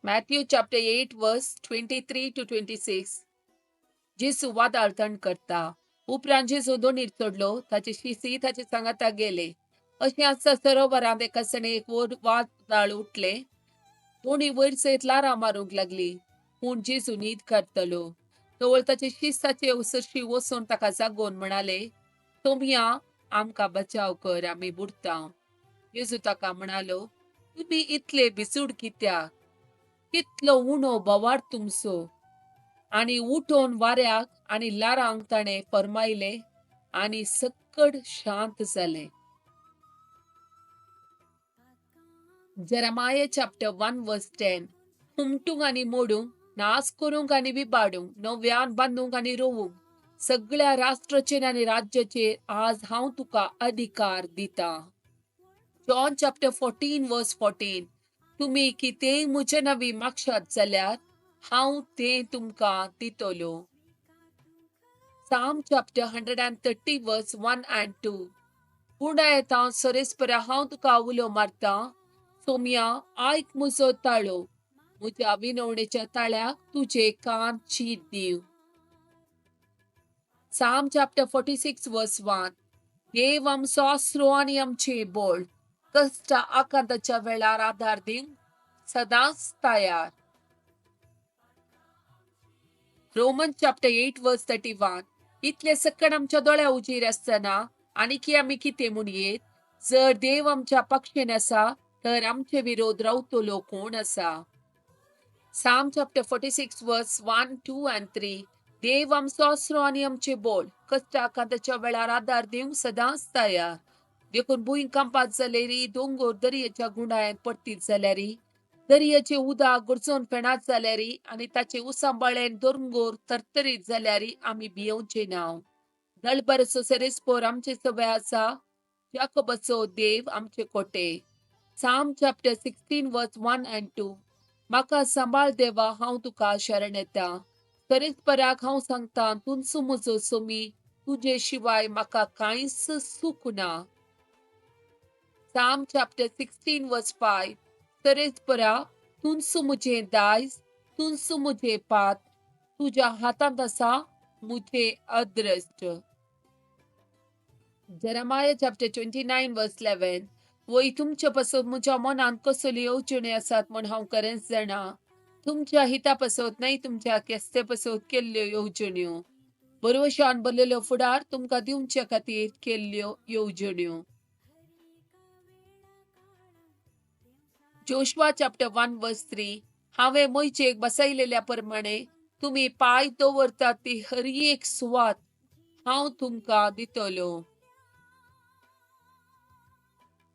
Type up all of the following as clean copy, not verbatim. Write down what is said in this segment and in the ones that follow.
Matthew chapter 8 verse 23 to 26. जेसू वादळतण करता. उपरांत जेसू दोणीर चढलो, ताचे शिशी ताचे सांगाता गेले. अशें आसता सरोवरांत एका सणे एक वादळ उठले. दोणी वयर सयत लारां मारूंक लागली. पूण जेसू न्हीद करतलो. तवळ ताचे शिस ताचे उसरशी वचून ताका जागोवन म्हणाले, तोमया आमकां बचाव कर, आमी बुडटा. जेसू ताका म्हणालो, तुमी इतले भिसूड कित्याक? कितलो उणो बोवाळ तुमचो. आनी उठोन वाऱ्याक आनी लारांक ताणें फर्मायले आनी सक्कड शांत जाले. Jeremiah chapter 1 verse 10. हुमटूंक आनी मोडूंक, नास करूंक आनी विबाडूंक, नव्यान बांदूंक आनी रोवूंक, सगळ्या राष्ट्राचेर आनी राज्याचेर आज हांव तुका अधिकार दिता. John chapter 14 verse 14. तुमी कितेंय म्हजे नवी मागशात जाल्यार हांव तें तुमकां दितलो. Psalm chapter 130 verse 1 and 2. कुंडा येता सरेस्परा हांव तुका उलो मारता. सोम्या आयक म्हजो ताळो. म्हज्या विनवणेच्या ताळ्याक तुजे कान शीत दिव. Psalm chapter 46 verse 1. देव आमचो आसरो आनी आमचे बोळ. कष्ट आकांताच्या वेळार आदार दिवंक सदांच तयार. Romans chapter 8 verse 31. इतले सकण आमच्या दोळ्या उजीर आसतना आनीक आमी कितें म्हणयेत? जर देव आमच्या पक्षेन आसा तर आमचे विरोध रावतलो कोण आसा? Psalm chapter 46 verse 1, 2 and 3. देव आमचो आसरो आनी आमचे बोळ. कष्ट आकांताच्या वेळार आदार दिवंक सदांच तयार. देखून भुंयकांपात जाल्यारी, दोंगर दर्याच्या गुंडाळ्यांत पडटीत जाल्यारी, दर्याचे उदक गरजून फेणात जाल्यारी आनी ताचे उसांबळेन दोंगर तरतरीत जाल्यारी आमी भियेवचे नांव. दळबरचो सरेस्पोर आमचे सवय आसा. याकोबाचो देव आमचे कोटे. Psalm chapter 16 verse 1 and 2. म्हाका सांबाळ देवा, हांव तुका शरण येता. सरेस्पराक हांव सांगता, तुमचो म्हजो सोमी, तुजे शिवाय म्हाका कांयच सूख ना. Psalm chapter 16 verse 5. सरेस्परा, तुमचो म्हजें दायज, तुमचो म्हजें पात, तुज्या हातांत आसा म्हजें अद्रस्ट. Jeremiah chapter 29 verse 11. वय तुमचे पासत म्हज्या मनांत कसल्यो येवजण्यो आसात म्हूण हांव खरेंच जाणा. तुमच्या हिता पासत न्हय, तुमच्या केस्ते पासत केल्ल्यो येवजण्यो. बरोवशान भरलेलो फुडार तुमकां दिवचे खातीर केल्ल्यो येवजण्यो. Joshua chapter 1 verse 3. हांवें मोयचेक बसयलेल्या प्रमाणे तुमी पांय दवरतात ती हर एक सुवात हांव तुमकां दितलो.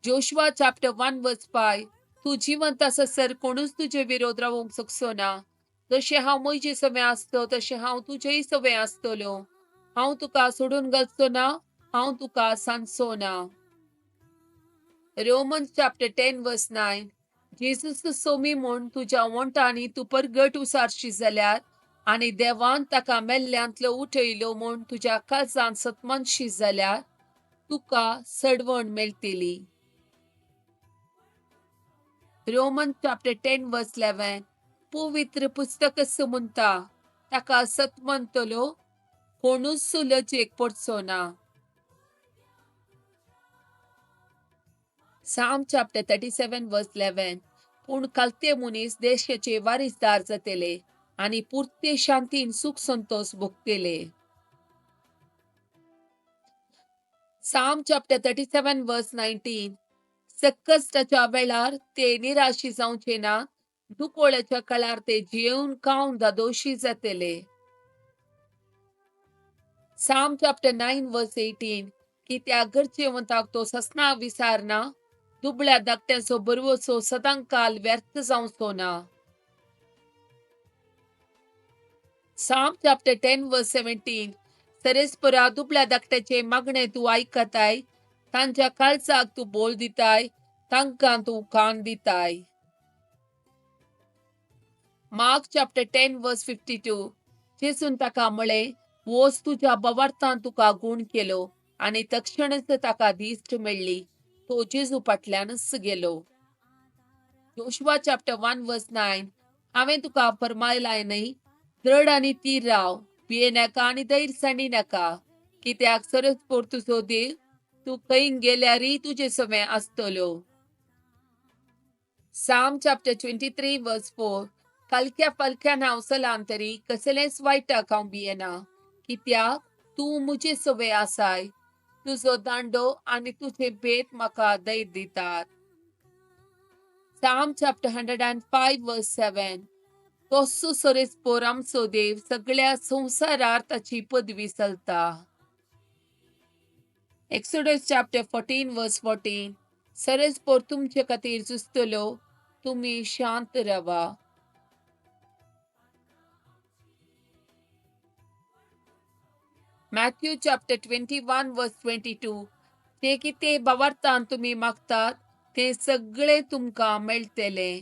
Joshua chapter 1 verse 5. तूं जिवंत आससर कोणूच तुजे विरोध रावूंक शकचो ना. जशें हांव म्हजी सवय आसतो तशें हांव तुजेय सवय आसतलो. हांव तुका सोडून घालचो ना, हांव तुका सांडचो ना. Romans chapter 10 verse 9. Jesus Somi म्हूण तुज्या वंटांनी तूं परगट उसारशी जाल्यार आनी देवान ताका मेल्ल्यांतलो उठयलो म्हूण तुज्या काळजांत सतमनशी जाल्यार तुका सडवण मेळटली. Romans chapter 10 verse 11. पवित्र पुस्तक म्हणटा, ताका सतमनतलो कोणूच लजेक पडचो ना. Psalm chapter 37 verse 11. पूण कालते मनीस देशाचे वारीसदार जातले आनी पुर्ते शांतीन सुख संतोष भोगतले. Psalm chapter 37 verse 19. सकस्टाच्या वेळार ते निराशी जावचे ना, दुकोळ्याच्या काळार ते जेवन खावन दादोशी जातले. Psalm chapter 9 verse 18. कित्याक गरजेवंताक तो ससना विसारना, दुबळ्या धाकट्याचो बरवचो सदांकाल व्यर्थ जावचो ना. Psalm chapter 10 verse 17. सरेस्परा दुबळ्या धाकट्याचे मागणे तूं आयकताय, तांच्या काळजाक तूं बोल दिताय, तांकां तूं कान दिताय. Mark chapter 10 verse 52. जेसून ताका म्हळें, वोच तुज्या बोवार्थान तुका गूण केलो आनी तक्षणच ताका दिश्ट मेळ्ळी. तो जेजू फाटल्यानच गेलो. Joshua chapter 1 verse 9. हांवें तुका फरमायलाय न्ही, दृढ आनी थीर राव, भियेनाका आनी दैरसाणी नाका, कित्याक सरस्पोर तुजो देव तूं खंय गेल्यारय तुजे समें आसतलो. Psalm chapter 23 verse 4. कलक्या पलक्यान हांव चलां तरी कसलेंच वायटाक हांव भियेना, कित्याक तूं मुजे सवे आसाय. तुजो दांडो आनी तुजे भेट म्हाका धैर्य दितात. Psalm chapter 105 verse 7. कसो सोरेस्पोर आमचो देव सगळ्या संवसारार ताची पदवी चलता. Exodus chapter 14 verse 14. सरस्पोर तुमचे खातीर झुजतलो, तुमी शांत रावा. Matthew chapter 21 verse 22. ते कितें भावार्थान तुमी मागतात, ते सगळे तुमकां मेळटले.